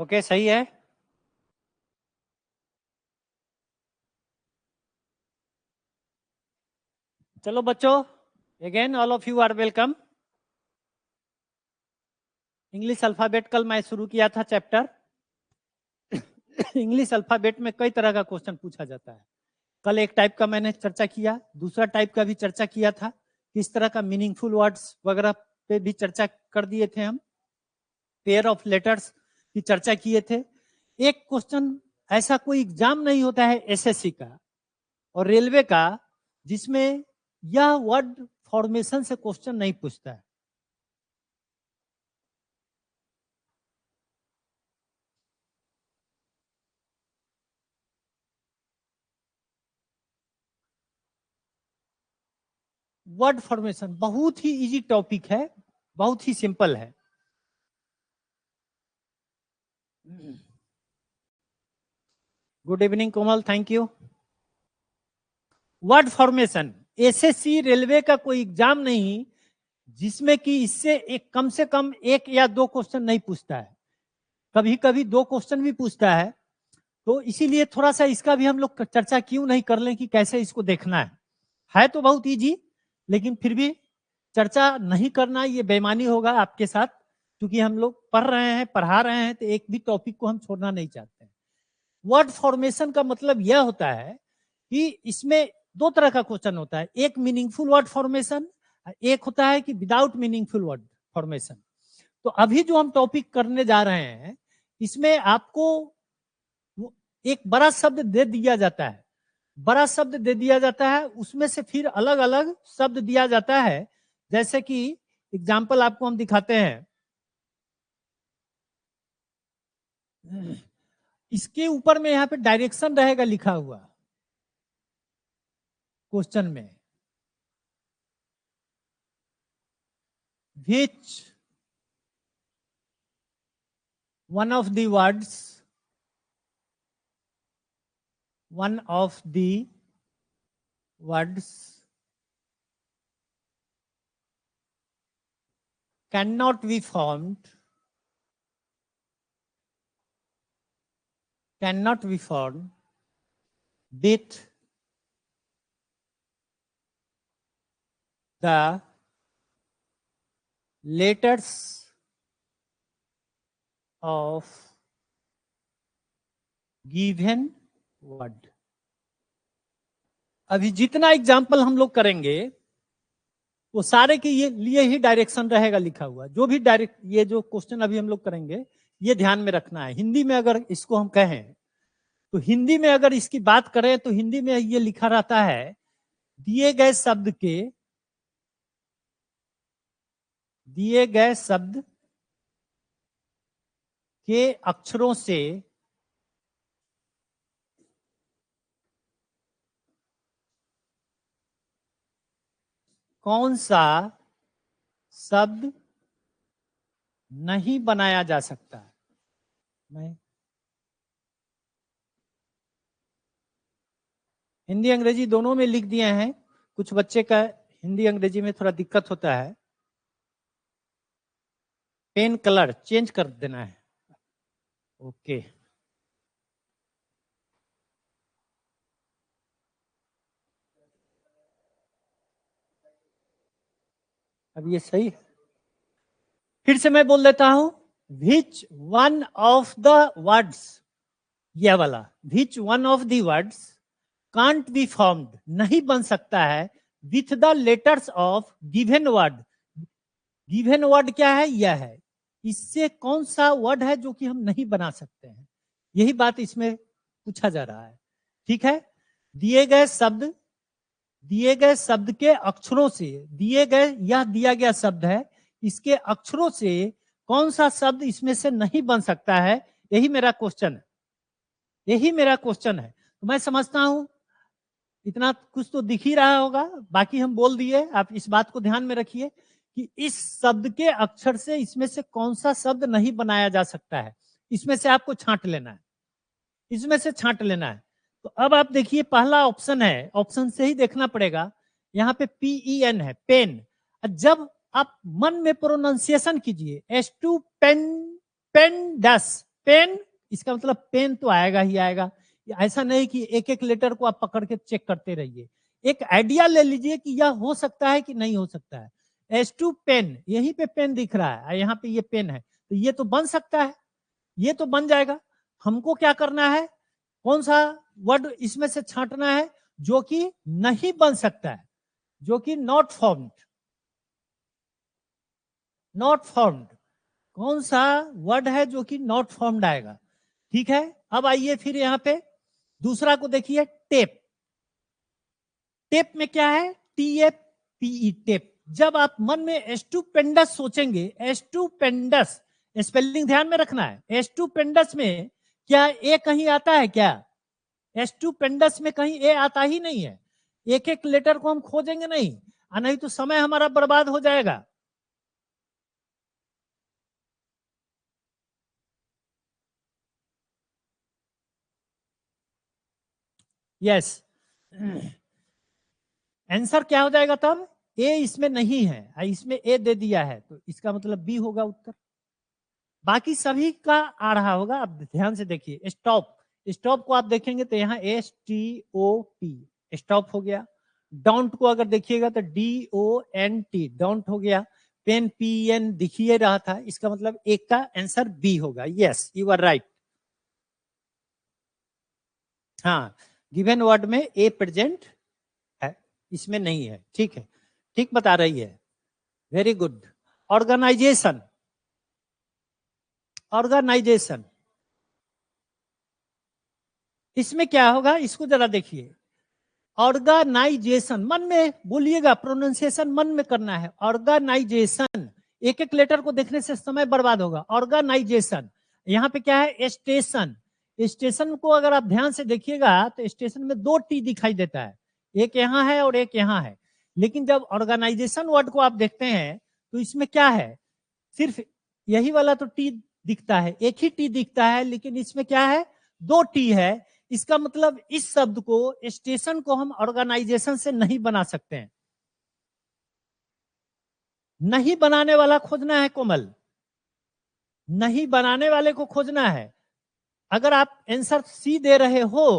Okay सही है। चलो बच्चों, again all of you are welcome. English alphabet कल मैं शुरू किया था चैप्टर। इंग्लिश अल्फाबेट में कई तरह का क्वेश्चन पूछा जाता है। कल एक टाइप का मैंने चर्चा किया, दूसरा टाइप का भी चर्चा किया था, किस तरह का मीनिंगफुल वर्ड्स वगैरह पे भी चर्चा कर दिए थे हम। पेयर ऑफ लेटर्स की चर्चा किए थे। एक क्वेश्चन ऐसा कोई एग्जाम नहीं होता है एसएससी का और रेलवे का जिसमें यह वर्ड फॉर्मेशन से क्वेश्चन नहीं पूछता है। वर्ड फॉर्मेशन बहुत ही इजी टॉपिक है, बहुत ही सिंपल है। Good evening Komal, thank you. Word formation SSC railway का कोई एग्जाम नहीं जिसमें कि इससे एक कम से कम एक या दो क्वेश्चन नहीं पूछता है। कभी कभी दो क्वेश्चन भी पूछता है, तो इसीलिए थोड़ा सा इसका भी हम लोग चर्चा क्यों नहीं कर लें कि कैसे इसको देखना है तो बहुत इजी, लेकिन फिर भी चर्चा नहीं करना ये बेईमानी होगा आपके साथ, क्योंकि हम लोग पढ़ रहे हैं, पढ़ा रहे हैं, तो एक भी टॉपिक को हम छोड़ना नहीं चाहते हैं। वर्ड फॉर्मेशन का मतलब यह होता है कि इसमें दो तरह का क्वेश्चन होता है, एक मीनिंगफुल वर्ड फॉर्मेशन, एक होता है कि विदाउट मीनिंगफुल वर्ड फॉर्मेशन। तो अभी जो हम टॉपिक करने जा रहे हैं इसमें आपको एक बड़ा शब्द दे दिया जाता है, बड़ा शब्द दे दिया जाता है, उसमें से फिर अलग अलग शब्द दिया जाता है। जैसे कि एग्जाम्पल आपको हम दिखाते हैं, इसके ऊपर में यहाँ पे डायरेक्शन रहेगा लिखा हुआ क्वेश्चन में, which one of the words cannot be formed with the letters of given word। अभी जितना एग्जाम्पल हम लोग करेंगे वो सारे के लिए ही डायरेक्शन रहेगा लिखा हुआ। जो भी डायरेक्ट ये जो क्वेश्चन अभी हम लोग करेंगे ये ध्यान में रखना है। हिंदी में अगर इसको हम कहें तो हिंदी में अगर इसकी बात करें तो हिंदी में ये लिखा रहता है, दिए गए शब्द के अक्षरों से कौन सा शब्द नहीं बनाया जा सकता है। मैं हिंदी अंग्रेजी दोनों में लिख दिए हैं, कुछ बच्चे का हिंदी अंग्रेजी में थोड़ा दिक्कत होता है, पेन कलर चेंज कर देना है। ओके अब ये सही है। फिर से मैं बोल देता हूं, which one of the words, यह वाला which one of the words can't be formed, नहीं बन सकता है, with the letters of given word. Given word क्या है, यह है, इससे कौन सा वर्ड है जो कि हम नहीं बना सकते हैं, यही बात इसमें पूछा जा रहा है। ठीक है, दिए गए शब्द के अक्षरों से, यह दिया गया शब्द है, इसके अक्षरों से कौन सा शब्द इसमें से नहीं बन सकता है, यही मेरा क्वेश्चन है। तो मैं समझता हूं इतना कुछ तो दिख ही रहा होगा, बाकी हम बोल दिए। आप इस बात को ध्यान में रखिए कि इस शब्द के अक्षर से इसमें से कौन सा शब्द नहीं बनाया जा सकता है, इसमें से आपको छांट लेना है। तो अब आप देखिए पहला ऑप्शन है, ऑप्शन से ही देखना पड़ेगा, यहाँ पे PEN है, पेन। जब आप मन में प्रोनाउंसिएशन कीजिए S2 पेन डैश, पेन, इसका मतलब पेन तो आएगा ही आएगा। ऐसा नहीं कि एक एक लेटर को आप पकड़ के चेक करते रहिए, एक आइडिया ले लीजिए कि यह हो सकता है कि नहीं हो सकता है। S2 पेन, यहीं पे पेन दिख रहा है, यहाँ पे ये पेन है, तो ये तो बन सकता है, ये तो बन जाएगा। हमको क्या करना है, कौन सा वर्ड इसमें से छांटना है जो कि नहीं बन सकता है, जो कि नॉट फॉर्म्ड, नॉट फॉर्म्ड, कौन सा वर्ड है जो कि नॉट फॉर्म्ड आएगा। ठीक है, अब आइए फिर यहां पे दूसरा को देखिए, टेप। टेप में क्या है, TAPE, टेप। जब आप मन में स्टूपेंडस सोचेंगे, स्टूपेंडस, स्पेलिंग ध्यान में रखना है, स्टूपेंडस में क्या ए कहीं आता है क्या, स्टूपेंडस में कहीं ए आता ही नहीं है। एक एक लेटर को हम खोजेंगे नहीं, नहीं तो समय हमारा बर्बाद हो जाएगा। यस, आंसर क्या हो जाएगा तब, ए इसमें नहीं है, इसमें ए दे दिया है, तो इसका मतलब बी होगा उत्तर। बाकी सभी का आ रहा होगा, आप ध्यान से देखिए। स्टॉप, स्टॉप को आप देखेंगे तो यहाँ STOP, स्टॉप हो गया। डोंट को अगर देखिएगा तो DONT, डोंट हो गया। पेन, PN दिखिए रहा था, इसका मतलब एक का आंसर बी होगा। Yes, you are right. हाँ, गिवन वर्ड में ए प्रेजेंट है, इसमें नहीं है। ठीक है, ठीक बता रही है, वेरी गुड। ऑर्गेनाइजेशन, ऑर्गेनाइजेशन, इसमें क्या होगा, इसको जरा देखिए। ऑर्गेनाइजेशन, मन में बोलिएगा, प्रोनाउंसिएशन मन में करना है। ऑर्गेनाइजेशन, एक एक लेटर को देखने से समय बर्बाद होगा। ऑर्गेनाइजेशन, यहाँ पे क्या है, स्टेशन। स्टेशन को अगर आप ध्यान से देखिएगा तो स्टेशन में दो टी दिखाई देता है, एक यहाँ है और एक यहाँ है। लेकिन जब ऑर्गेनाइजेशन वर्ड को आप देखते हैं तो इसमें क्या है, सिर्फ यही वाला तो टी दिखता है, एक ही टी दिखता है, लेकिन इसमें क्या है, दो टी है। इसका मतलब इस शब्द को, स्टेशन को हम ऑर्गेनाइजेशन से नहीं बना सकते हैं। नहीं बनाने वाला खोजना है कोमल, नहीं बनाने वाले को खोजना है। अगर आप आंसर सी दे रहे हो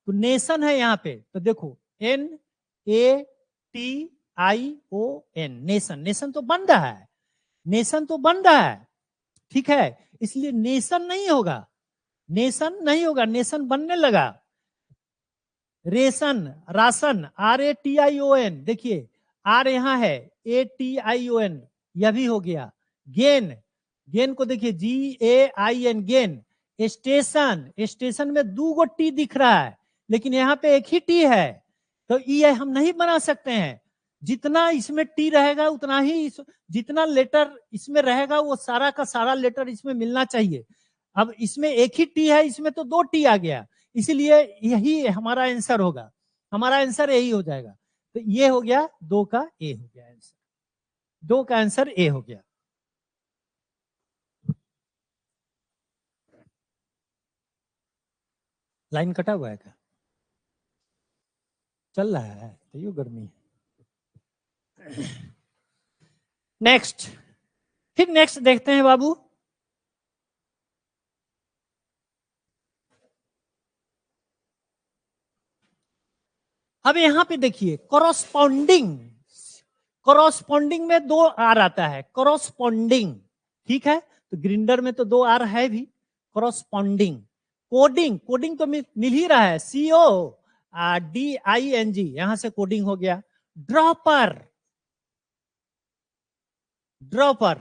तो नेशन है यहाँ पे, तो देखो NATION, नेशन, नेशन तो बन रहा है, नेशन तो बन रहा है। ठीक है, इसलिए नेशन नहीं होगा, नेशन नहीं होगा, नेशन बनने लगा। रेशन, राशन, RATION, देखिए आर यहां है, ATION, यह भी हो गया। गेन, गेन को देखिए GAIN, गेन। स्टेशन, स्टेशन में दो गो टी दिख रहा है, लेकिन यहाँ पे एक ही टी है, तो ये हम नहीं बना सकते हैं। जितना इसमें टी रहेगा उतना ही जितना लेटर इसमें रहेगा वो सारा का सारा लेटर इसमें मिलना चाहिए। अब इसमें एक ही टी है, इसमें तो दो टी आ गया, इसीलिए यही हमारा आंसर होगा, हमारा आंसर यही हो जाएगा। तो ये हो गया, दो का ए हो गया आंसर, दो का आंसर ए हो गया। लाइन कटा हुआ है क्या, चल रहा है तो यू गर्मी है। नेक्स्ट, फिर नेक्स्ट देखते हैं बाबू। अब यहां पे देखिए, कॉरस्पॉन्डिंग, कॉरस्पॉन्डिंग में दो आर आता है, कॉरस्पॉन्डिंग। ठीक है, तो ग्रिंडर में तो दो आर है भी। कॉरस्पॉन्डिंग, कोडिंग, कोडिंग तो मिल ही रहा है, CODING, यहां से कोडिंग हो गया। ड्रॉपर, ड्रॉपर,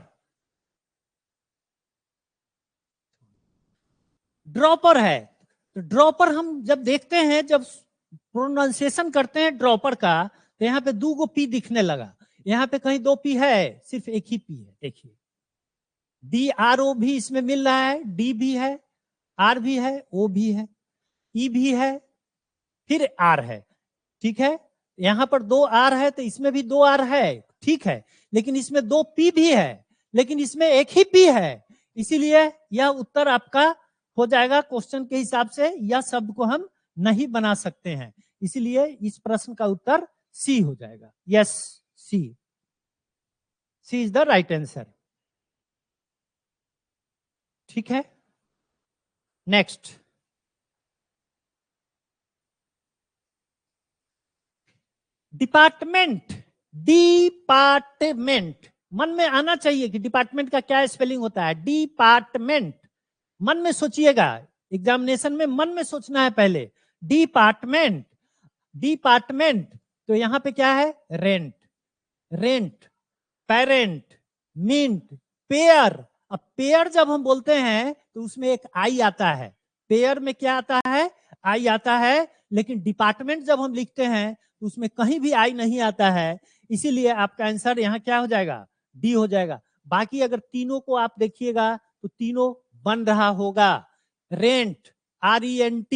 ड्रॉपर है, तो ड्रॉपर हम जब देखते हैं, जब प्रोनाउंसिएशन करते हैं ड्रॉपर का, तो यहाँ पे दो गो पी दिखने लगा, यहाँ पे कहीं दो पी है, सिर्फ एक ही पी है। देखिए DRO भी इसमें मिल रहा है, डी भी है, आर भी है, ओ भी है, ई भी है, फिर आर है। ठीक है, यहां पर दो आर है तो इसमें भी दो आर है, ठीक है, लेकिन इसमें दो पी भी है, लेकिन इसमें एक ही पी है, इसीलिए यह उत्तर आपका हो जाएगा क्वेश्चन के हिसाब से। यह शब्द को हम नहीं बना सकते हैं, इसलिए इस प्रश्न का उत्तर सी हो जाएगा। Yes, C, C is the right answer. ठीक है, नेक्स्ट, डिपार्टमेंट। डिपार्टमेंट मन में आना चाहिए कि डिपार्टमेंट का क्या स्पेलिंग होता है। डिपार्टमेंट मन में सोचिएगा, एग्जामिनेशन में मन में सोचना है पहले। डिपार्टमेंट, डिपार्टमेंट तो यहां पे क्या है, rent, rent, parent, meant, pair. अब पेयर जब हम बोलते हैं तो उसमें एक आई आता है, पेयर में क्या आता है, आई आता है। लेकिन डिपार्टमेंट जब हम लिखते हैं तो उसमें कहीं भी आई नहीं आता है, इसीलिए आपका आंसर यहाँ क्या हो जाएगा, डी हो जाएगा। बाकी अगर तीनों को आप देखिएगा तो तीनों बन रहा होगा। रेंट, RENT,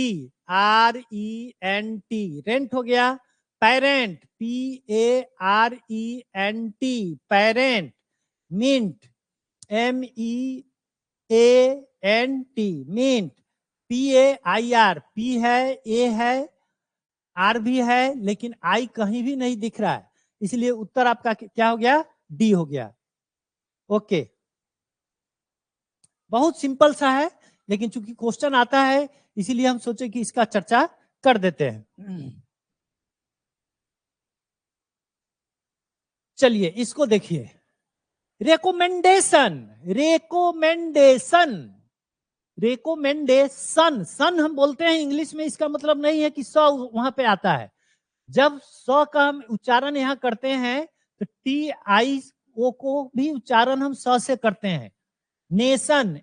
RENT, रेंट हो गया। Parent, PARENT, parent. Meant, MEANT, meant. PAIR, P है, A है, R भी है, लेकिन I कहीं भी नहीं दिख रहा है, इसलिए उत्तर आपका क्या हो गया, D हो गया। ओके, बहुत सिंपल सा है, लेकिन चूंकि क्वेश्चन आता है इसीलिए हम सोचे कि इसका चर्चा कर देते हैं। चलिए इसको देखिए, रेकोमेंडेशन, रेकोमेंडेशन, रेकोमेंडेशन। सन हम बोलते हैं इंग्लिश में, इसका मतलब नहीं है कि स वहां पे आता है। जब स का हम उच्चारण यहां करते हैं तो TIO को भी उच्चारण हम स से करते हैं। नेशन,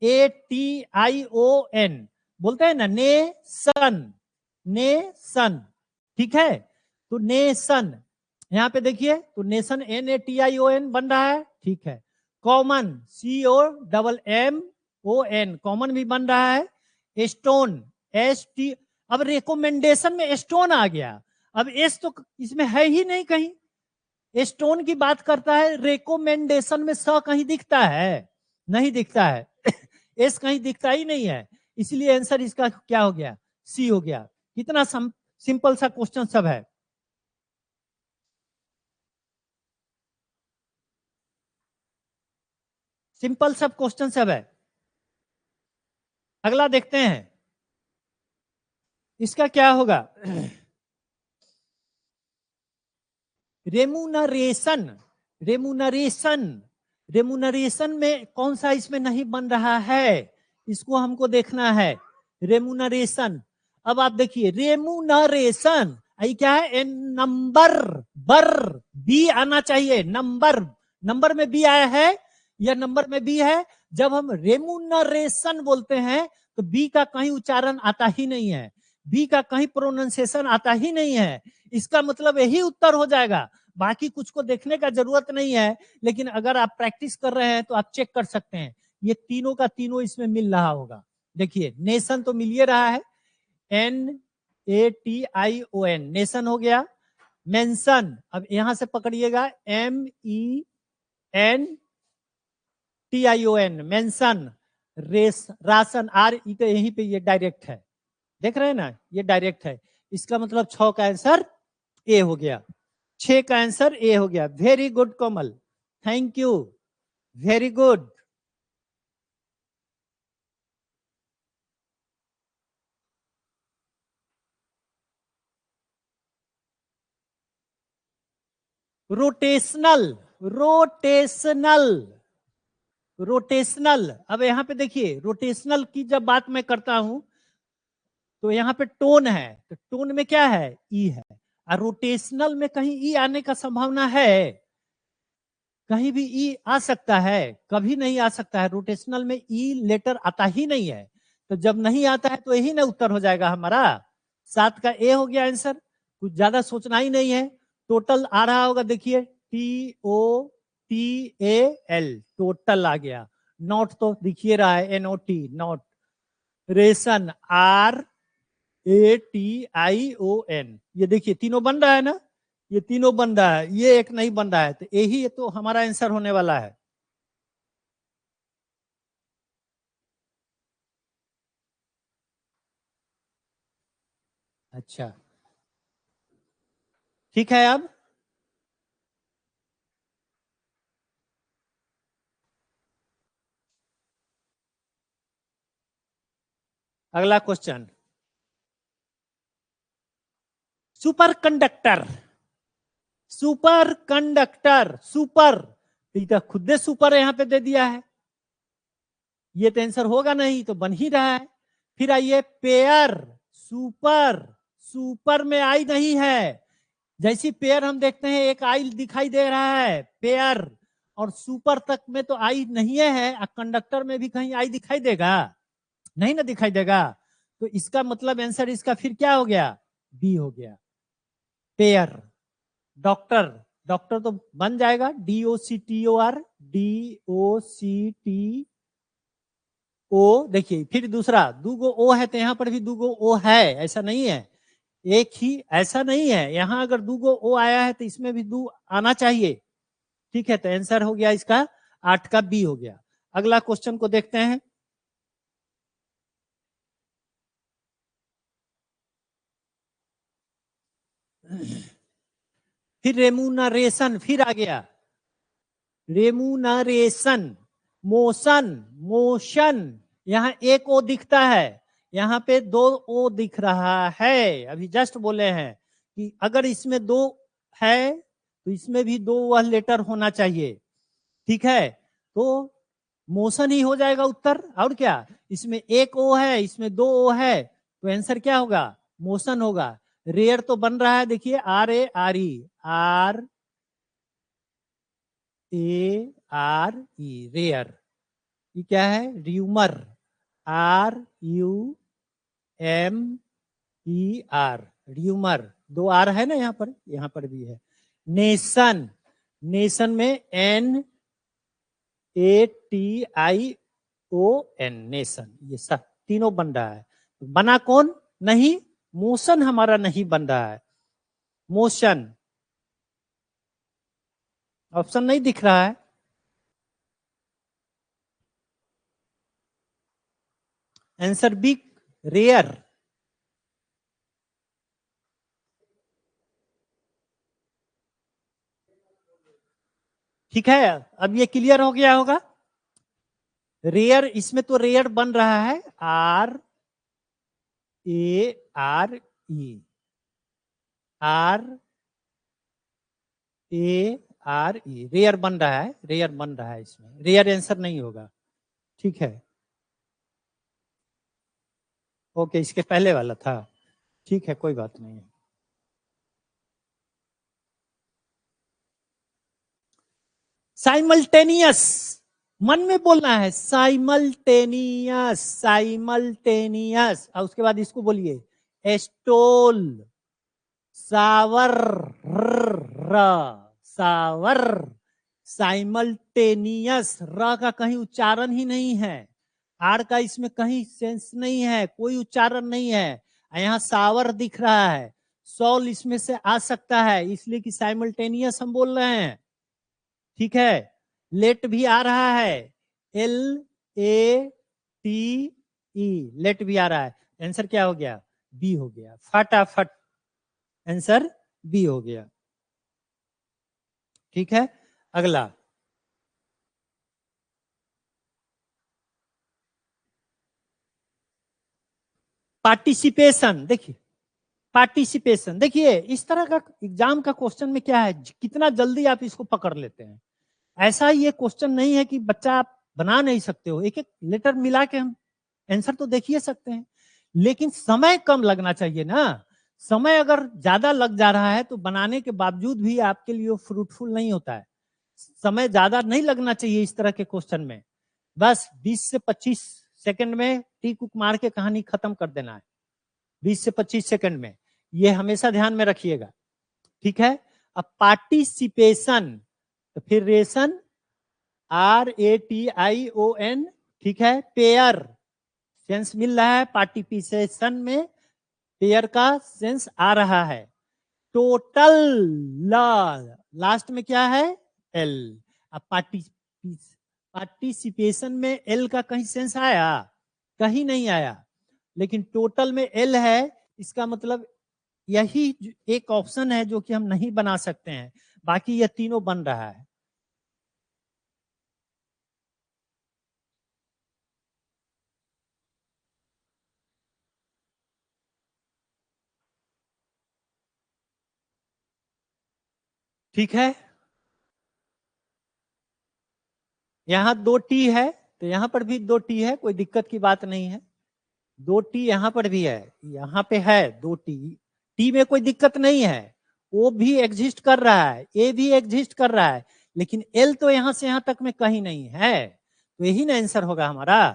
NATION बोलते हैं ना, नेशन, नेशन, ठीक है। तो नेशन यहां पे देखिए, तो नेशन NATION बन रहा है, ठीक है। कॉमन, COMMON, कॉमन भी बन रहा है। स्टोन, ST, अब रिकमेंडेशन में स्टोन आ गया, अब एस तो इसमें है ही नहीं कहीं, स्टोन की बात करता है, रिकमेंडेशन में स कहीं दिखता है, नहीं दिखता है। एस कहीं दिखता ही नहीं है, इसलिए आंसर इसका क्या हो गया, सी हो गया। कितना सिंपल सा क्वेश्चन सब है। सिंपल सब क्वेश्चन सब है। अगला देखते हैं इसका क्या होगा। रेमुनरेशन, रेमुनरेशन, रेमुनरेशन में कौन सा इसमें नहीं बन रहा है, इसको हमको देखना है। रेमुनरेशन, अब आप देखिए रेमुनरेशन, आई क्या है, एन नंबर, बर, बी आना चाहिए, नंबर, नंबर में बी आया है, या नंबर में बी है। जब हम रेमुनरेशन बोलते हैं तो बी का कहीं उच्चारण आता ही नहीं है, बी का कहीं प्रोनाउंसिएशन आता ही नहीं है, इसका मतलब यही उत्तर हो जाएगा। बाकी कुछ को देखने का जरूरत नहीं है, लेकिन अगर आप प्रैक्टिस कर रहे हैं तो आप चेक कर सकते हैं, ये तीनों का तीनों इसमें मिल रहा होगा। देखिए नेशन तो मिल रहा है, NATION, नेशन हो गया। मेंशन, अब यहां से पकड़िएगा, MENTION, mention. Race, ration, RE तो यहीं पे ये डायरेक्ट है, देख रहे हैं ना, ये डायरेक्ट है, इसका मतलब 6 का आंसर ए हो गया, 6 का आंसर ए हो गया। Very good Komal, thank you, very good. Rotational, rotational, rotational, अब यहां पे देखिए रोटेशनल की जब बात मैं करता हूं तो यहाँ पे टोन है, तो टोन में क्या है, ई है, और रोटेशनल में कहीं ई आने का संभावना है, कहीं भी ई आ सकता है, कभी नहीं आ सकता है, रोटेशनल में ई लेटर आता ही नहीं है। तो जब नहीं आता है तो यही ना उत्तर हो जाएगा हमारा, 7 का ए हो गया आंसर, कुछ ज्यादा सोचना ही नहीं है। टोटल आ रहा होगा, देखिए TOTAL, टोटल आ गया। नोट तो दिखिए रहा है, NOT, नोट। रेशन, RATION, ये देखिए तीनों बन रहा है ना, ये तीनों बन रहा है, ये एक नहीं बन रहा है, तो यही तो हमारा आंसर होने वाला है। अच्छा, ठीक है। अब अगला question, super conductor, super conductor, super, खुद सुपर यहां पे दे दिया है, ये तो आंसर होगा नहीं, तो बन ही रहा है। फिर आइए पेयर, सुपर, सुपर में आई नहीं है, जैसी पेयर हम देखते हैं एक आई दिखाई दे रहा है पेयर, और सुपर तक में तो आई नहीं है, कंडक्टर में भी कहीं आई दिखाई देगा, नहीं ना दिखाई देगा, तो इसका मतलब आंसर इसका फिर क्या हो गया, बी हो गया, पेयर। डॉक्टर, डॉक्टर तो बन जाएगा DOCTOR, DOCT ओ, देखिए फिर दूसरा दूगो ओ है तो यहां पर भी दूगो ओ है, ऐसा नहीं है, एक ही ऐसा नहीं है, यहां अगर दूगो ओ आया है तो इसमें भी दू आना चाहिए, ठीक है, तो आंसर हो गया इसका 8 का बी हो गया। अगला क्वेश्चन को देखते हैं, फिर रेमुनरेशन फिर आ गया, रेमुनरेशन, मोशन, मोशन, यहाँ एक ओ दिखता है, यहाँ पे दो ओ दिख रहा है, अभी जस्ट बोले हैं कि अगर इसमें दो है तो इसमें भी दो वह लेटर होना चाहिए, ठीक है, तो मोशन ही हो जाएगा उत्तर, और क्या, इसमें एक ओ है इसमें दो ओ है, तो आंसर क्या होगा, मोशन होगा। रेयर तो बन रहा है, देखिए RARE, RARE, रेयर, ये क्या है, र्यूमर, RUMER, र्यूमर, दो आर है ना यहाँ पर भी है। नेशन, नेशन में NATION, नेशन, ये सब तीनों बन रहा है, बना कौन, नहीं, मोशन हमारा नहीं बन रहा है, मोशन, ऑप्शन नहीं दिख रहा है, आंसर बी, रेयर। ठीक है, अब ये क्लियर हो गया होगा, रेयर, इसमें तो रेयर बन रहा है, RARE, RARE, रेयर बन रहा है, रेयर बन रहा है, इसमें रेयर आंसर नहीं होगा, ठीक है, ओके, इसके पहले वाला था, ठीक है, कोई बात नहीं है। साइमल्टेनियस, मन में बोलना है, साइमल्टेनियस, साइमल्टेनियस, और उसके बाद इसको बोलिए एस्टोल, सावर, सावर, साइमल्टेनियस, र का कहीं उच्चारण ही नहीं है, आर का इसमें कहीं सेंस नहीं है, कोई उच्चारण नहीं है, यहाँ सावर दिख रहा है, सॉल इसमें से आ सकता है, इसलिए कि साइमल्टेनियस हम बोल रहे हैं, ठीक है, लेट भी आ रहा है, LATE, लेट भी आ रहा है, आंसर क्या हो गया, बी हो गया, फटाफट आंसर बी हो गया, ठीक है। अगला, पार्टिसिपेशन, देखिए पार्टिसिपेशन, देखिए इस तरह का एग्जाम का क्वेश्चन में क्या है, कितना जल्दी आप इसको पकड़ लेते हैं, ऐसा ये क्वेश्चन नहीं है कि बच्चा आप बना नहीं सकते हो, एक एक लेटर मिला के हम आंसर तो देखिए सकते हैं, लेकिन समय कम लगना चाहिए ना, समय अगर ज्यादा लग जा रहा है तो बनाने के बावजूद भी आपके लिए फ्रूटफुल नहीं होता है, समय ज्यादा नहीं लगना चाहिए इस तरह के क्वेश्चन में, बस 20 से 25 सेकंड में टिक उक मार के कहानी खत्म कर देना है, 20 से 25 सेकंड में, ये हमेशा ध्यान में रखिएगा, ठीक है। अब पार्टिसिपेशन, तो फिर रेशन, RATION, ठीक है, पेयर, सेंस मिल रहा है, पार्टिसिपेशन में पेयर का सेंस आ रहा है, टोटल, लास्ट में क्या है, एल, अब पार्टिसिपेशन में एल का कहीं सेंस आया, कहीं नहीं आया, लेकिन टोटल में एल है, इसका मतलब यही एक ऑप्शन है जो कि हम नहीं बना सकते हैं, बाकी यह तीनों बन रहा है। ठीक है, यहाँ 2t है तो यहाँ पर भी 2t है, कोई दिक्कत की बात नहीं है। 2t यहाँ पर भी है, यहाँ पे है 2t, t में कोई दिक्कत नहीं है, ओ भी एग्जिस्ट कर रहा है, ए भी एग्जिस्ट कर रहा है, लेकिन एल तो यहां से यहां तक में कहीं नहीं है, तो यही ना आंसर होगा हमारा।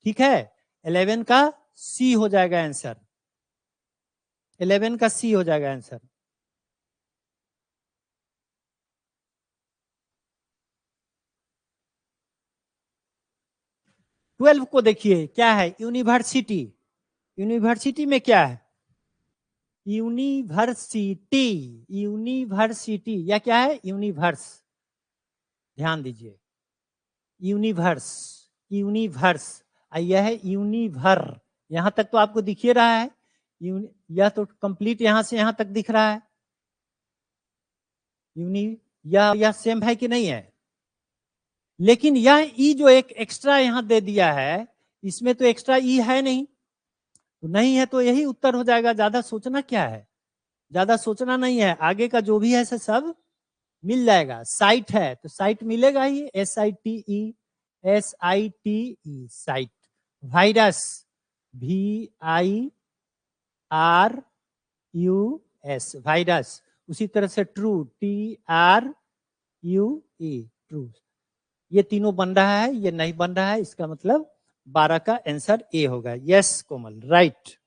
ठीक है, 11 का सी हो जाएगा आंसर, 11 का सी हो जाएगा आंसर। ट्वेल्व को देखिए क्या है, यूनिवर्सिटी, यूनिवर्सिटी में क्या है, यूनिवर्सिटी, यूनिवर्सिटी या क्या है, यूनिवर्स, ध्यान दीजिए, यूनिवर्स, यूनिवर्स, यह है यूनिभर, यहां तक तो आपको दिख ही रहा है, यह तो कंप्लीट यहां से यहां तक दिख रहा है, यूनि, यह सेम है कि नहीं है, लेकिन यह ई जो एक एक्स्ट्रा यहां दे दिया है, इसमें तो एक्स्ट्रा ई है नहीं, तो नहीं है तो यही उत्तर हो जाएगा, ज्यादा सोचना क्या है, ज्यादा सोचना नहीं है, आगे का जो भी है सब मिल जाएगा। साइट है तो साइट मिलेगा ही, SITE, SITE site, virus VIRUS virus, उसी तरह से ट्रू TRUE ट्रू, ये तीनों बन रहा है, ये नहीं बन रहा है, इसका मतलब 12 का आंसर ए होगा। यस कोमल, राइट।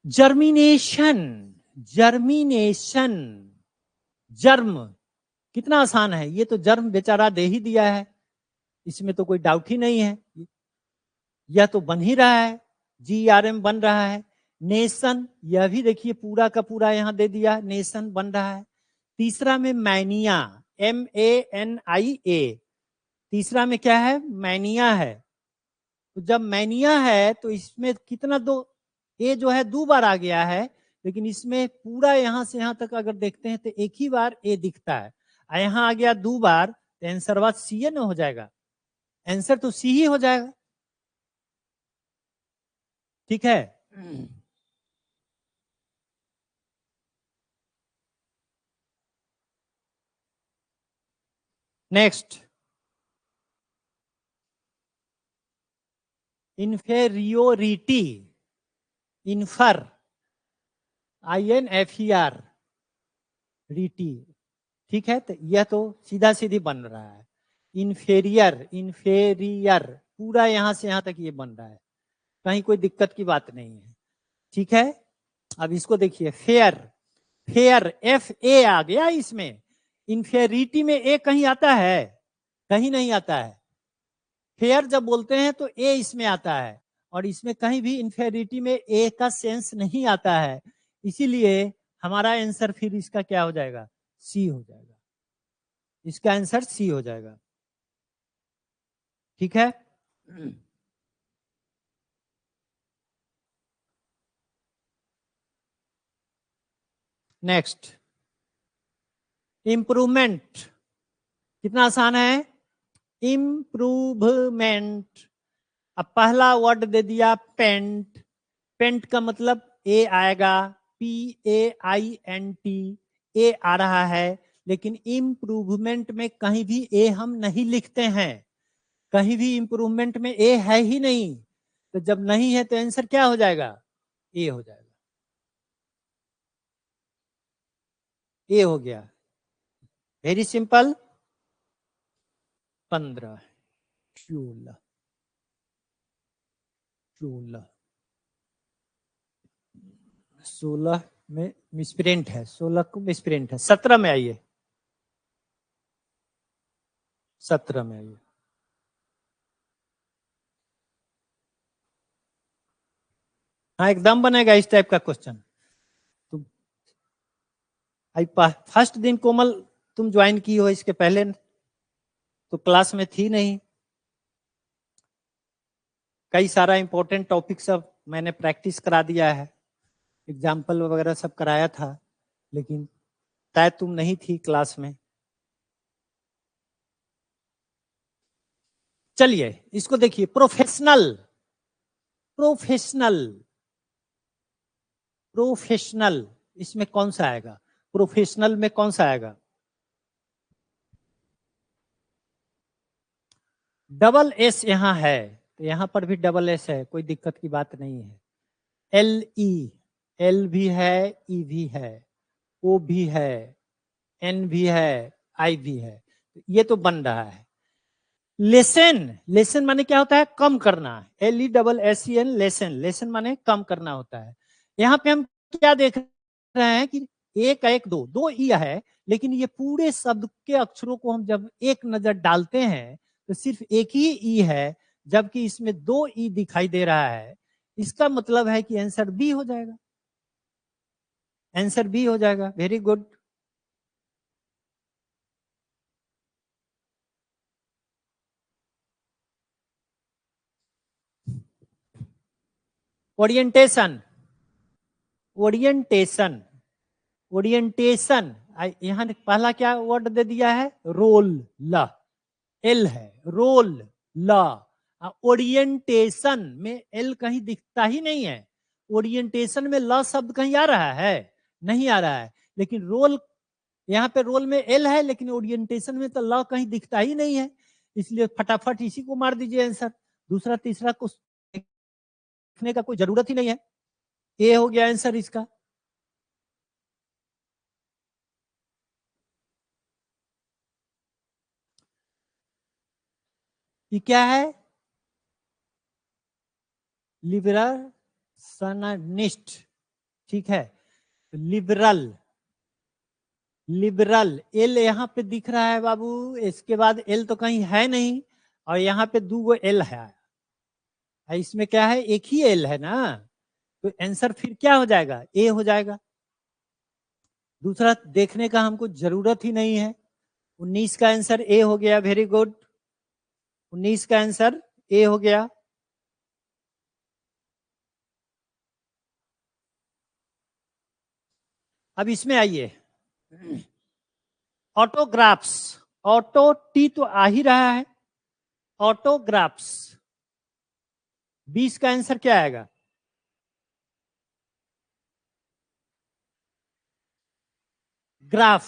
जर्मिनेशन, जर्मिनेशन, जर्म, कितना आसान है, ये तो जर्म बेचारा दे ही दिया है, इसमें तो कोई डाउट ही नहीं है, यह तो बन ही रहा है, GRM बन रहा है। नेशन, यह भी देखिए पूरा का पूरा यहां दे दिया, नेशन बन रहा है। तीसरा में मैनिया, MANIA, तीसरा में क्या है, मैनिया है, तो जब मैनिया है तो इसमें कितना, दो ए जो है 2 बार आ गया है, लेकिन इसमें पूरा यहां से यहां तक अगर देखते हैं तो एक ही बार ए दिखता है, यहां आ गया 2 बार, तो आंसर बात सी ना हो जाएगा, आंसर तो सी ही हो जाएगा। ठीक है, नेक्स्ट, इंफेरियोरिटी, इन्फर, INFER, रीटी, ठीक है, तो यह तो सीधा सीधी बन रहा है, इन्फेरियर, इन्फेरियर, पूरा यहां से यहां तक ये बन रहा है, कहीं कोई दिक्कत की बात नहीं है। ठीक है, अब इसको देखिए, फेयर, फेयर FA आ गया इसमें, इंफेरिटी में ए कहीं आता है, कहीं नहीं आता है, फेयर जब बोलते हैं तो ए इसमें आता है, और इसमें कहीं भी इंफेरिटी में ए का सेंस नहीं आता है, इसीलिए हमारा आंसर फिर इसका क्या हो जाएगा, सी हो जाएगा, इसका आंसर सी हो जाएगा। ठीक है, नेक्स्ट, इंप्रूवमेंट, कितना आसान है, इम्प्रूवमेंट, अब पहला वर्ड दे दिया पेंट, पेंट का मतलब ए आएगा, PAINT, ए आ रहा है, लेकिन इम्प्रूवमेंट में कहीं भी ए हम नहीं लिखते हैं, कहीं भी इम्प्रूवमेंट में ए है ही नहीं, तो जब नहीं है तो आंसर क्या हो जाएगा, ए हो जाएगा, ए हो गया, वेरी सिंपल। 15, 16, 16, 16 में मिसप्रिंट है, 16 को मिसप्रिंट है, 17 में आइए, 17 में आइए, हाँ एकदम बनेगा इस टाइप का क्वेश्चन। तुम फर्स्ट दिन कोमल तुम ज्वाइन की हो, इसके पहले तो क्लास में थी नहीं, कई सारा इंपॉर्टेंट टॉपिक सब मैंने प्रैक्टिस करा दिया है, एग्जाम्पल वगैरह सब कराया था, लेकिन शायद तुम नहीं थी क्लास में। चलिए इसको देखिए, प्रोफेशनल, प्रोफेशनल, प्रोफेशनल इसमें कौन सा आएगा? प्रोफेशनल में कौन सा आएगा? डबल एस यहां है, तो यहां पर भी डबल एस है, कोई दिक्कत की बात नहीं है। एल ई, एल भी है, ई भी है, ओ भी है, एन भी है, आई भी है, ये तो बन रहा है। लेसन, लेसन माने क्या होता है? कम करना। L E double S E N, lesson, lesson माने कम करना होता है। यहाँ पे हम क्या देख रहे हैं कि एक एक दो, दो ई है, लेकिन ये पूरे शब्द के अक्षरों को हम जब एक नजर डालते हैं तो सिर्फ एक ही ई है, जबकि इसमें दो ई दिखाई दे रहा है। इसका मतलब है कि आंसर बी हो जाएगा, आंसर बी हो जाएगा। Very good. Orientation, orientation, orientation, यहां पहला क्या वर्ड दे दिया है? रोल, ल, एल है, रोल ल। ओरिएंटेशन में एल कहीं दिखता ही नहीं है। ओरिएंटेशन में ल शब्द कहीं आ रहा है? नहीं आ रहा है। लेकिन रोल, यहाँ पे रोल में एल है, लेकिन ओरिएंटेशन में तो ल कहीं दिखता ही नहीं है। इसलिए फटाफट इसी को मार दीजिए आंसर। दूसरा तीसरा कुछ देखने का कोई जरूरत ही नहीं है। ए हो गया आंसर इसका। ये क्या है? लिबरल सनानिस्ट, ठीक है। लिबरल, लिबरल, एल यहाँ पे दिख रहा है बाबू, इसके बाद एल तो कहीं है नहीं, और यहाँ पे दो गो एल है। इसमें क्या है? एक ही एल है ना, तो आंसर फिर क्या हो जाएगा? ए हो जाएगा। दूसरा देखने का हमको जरूरत ही नहीं है। 19 का आंसर ए हो गया। वेरी गुड, 19 का आंसर ए हो गया। अब इसमें आइए, ऑटोग्राफ्स, ऑटो टी तो आ ही रहा है, ऑटोग्राफ्स, 20 का आंसर क्या आएगा? ग्राफ,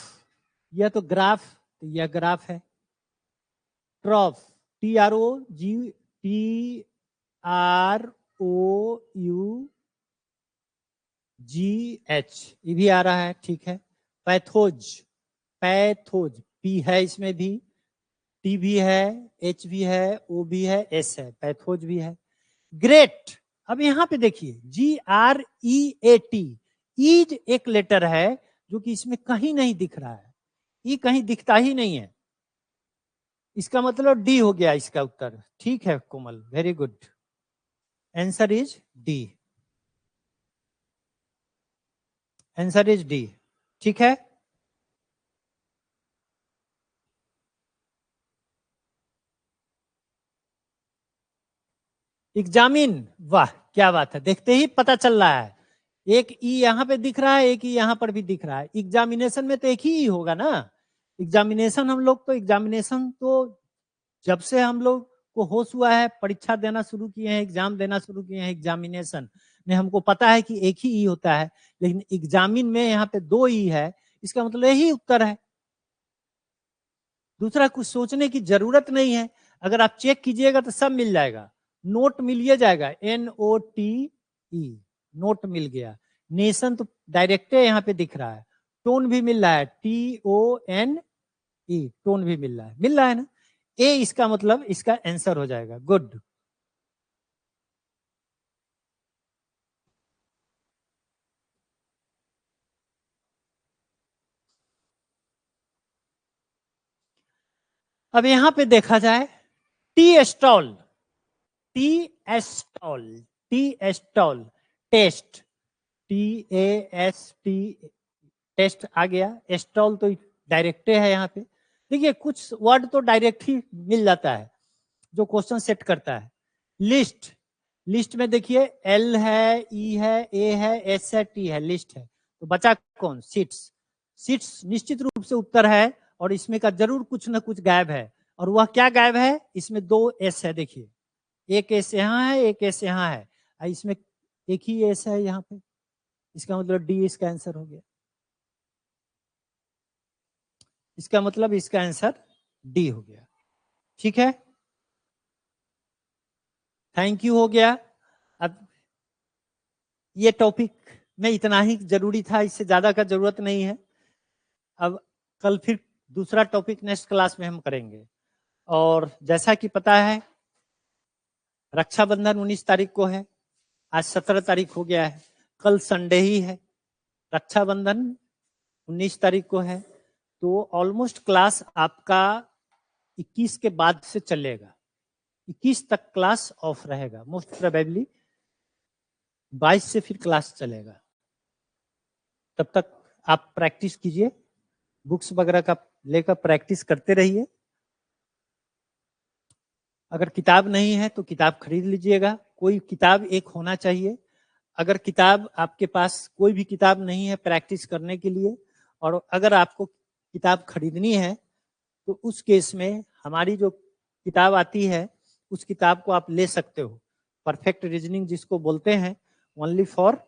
यह तो ग्राफ, तो यह ग्राफ है। Trough, T R O G, T R O U G H, ये भी आ रहा है, ठीक है। पैथोज, पैथोज, पी है इसमें भी, टी भी है, एच भी है, ओ भी है, एस है, पैथोज भी है। ग्रेट, अब यहां पे देखिए, G R E A T, is एक लेटर है जो कि इसमें कहीं नहीं दिख रहा है, ई कहीं दिखता ही नहीं है। इसका मतलब डी हो गया इसका उत्तर। ठीक है Komal, very good, answer is D, answer is D, ठीक है। एग्जामिन, वाह क्या बात है, देखते ही पता चल रहा है। एक ई यहाँ पे दिख रहा है, एक ई यहाँ पर भी दिख रहा है। एग्जामिनेशन में तो एक ही होगा ना। एग्जामिनेशन, हम लोग तो एग्जामिनेशन तो जब से हम लोग को होश हुआ है, परीक्षा देना शुरू किए हैं, एग्जाम देना शुरू किए हैं, एग्जामिनेशन में हमको पता है कि एक ही ई होता है। लेकिन एग्जामिन में यहाँ पे दो ई है, इसका मतलब यही उत्तर है। दूसरा कुछ सोचने की जरूरत नहीं है, अगर आप चेक कीजिएगा तो सब मिल जाएगा। नोट मिलिए जाएगा, NOTE, नोट मिल गया। नेशन तो डायरेक्ट यहाँ पे दिख रहा है। टोन भी मिल रहा है, TONE, टोन भी मिल रहा है, मिल रहा है ना। ए इसका मतलब इसका आंसर हो जाएगा। गुड। अब यहां पे देखा जाए, टी स्टॉल, टी एस्टॉल, टी एस्टॉल, टेस्ट, TAST, टेस्ट आ गया। स्टॉल तो डायरेक्ट है यहाँ पे। देखिए कुछ वर्ड तो डायरेक्ट ही मिल जाता है जो क्वेश्चन सेट करता है। लिस्ट, लिस्ट में देखिए एल है, ई है, ए है, एस है, टी है, लिस्ट है। तो बचा कौन? सीट्स, सीट्स निश्चित रूप से उत्तर है, और इसमें का जरूर कुछ ना कुछ गायब है। और वह क्या गायब है? इसमें दो एस है, देखिए एक एस यहाँ है, एक एस यहाँ है। इसमें एक ही एस है यहाँ पे, इसका मतलब डी इसका आंसर हो गया। इसका मतलब इसका आंसर डी हो गया। ठीक है, थैंक यू हो गया। अब ये टॉपिक में इतना ही जरूरी था, इससे ज्यादा का जरूरत नहीं है। अब कल फिर दूसरा टॉपिक नेक्स्ट क्लास में हम करेंगे। और जैसा कि पता है रक्षाबंधन 19 तारीख को है, आज 17 तारीख हो गया है, कल संडे ही है, रक्षाबंधन 19 तारीख को है, तो ऑलमोस्ट क्लास आपका 21 के बाद से चलेगा, 21 तक क्लास ऑफ रहेगा, मोस्ट प्रोबेबली 22 से फिर क्लास चलेगा। तब तक आप प्रैक्टिस कीजिए, बुक्स वगैरह का लेकर प्रैक्टिस करते रहिए। अगर किताब नहीं है तो किताब खरीद लीजिएगा, कोई किताब एक होना चाहिए। अगर किताब आपके पास कोई भी किताब नहीं है प्रैक्टिस करने के लिए, और अगर आपको किताब खरीदनी है तो उस केस में हमारी जो किताब आती है उस किताब को आप ले सकते हो, परफेक्ट रीजनिंग जिसको बोलते हैं, only for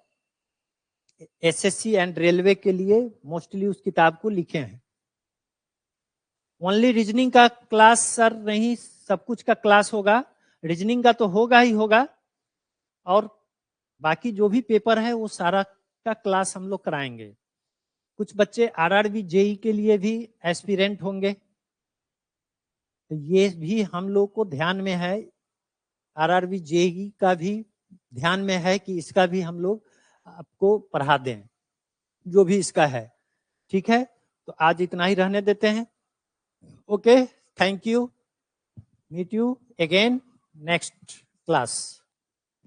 SSC and railway के लिए मोस्टली उस किताब को लिखे हैं। ओनली रीजनिंग का क्लास सर नहीं, सब कुछ का क्लास होगा, रीजनिंग का तो होगा ही होगा, और बाकी जो भी पेपर है वो सारा का क्लास हम लोग कराएंगे। कुछ बच्चे आरआरबी जेई के लिए भी एस्पिरेंट होंगे, तो ये भी हम लोग को ध्यान में है, आरआरबी जेई का भी ध्यान में है कि इसका भी हम लोग आपको पढ़ा दें, जो भी इसका है। ठीक है, तो आज इतना ही रहने देते हैं। Okay, thank you, meet you again next class.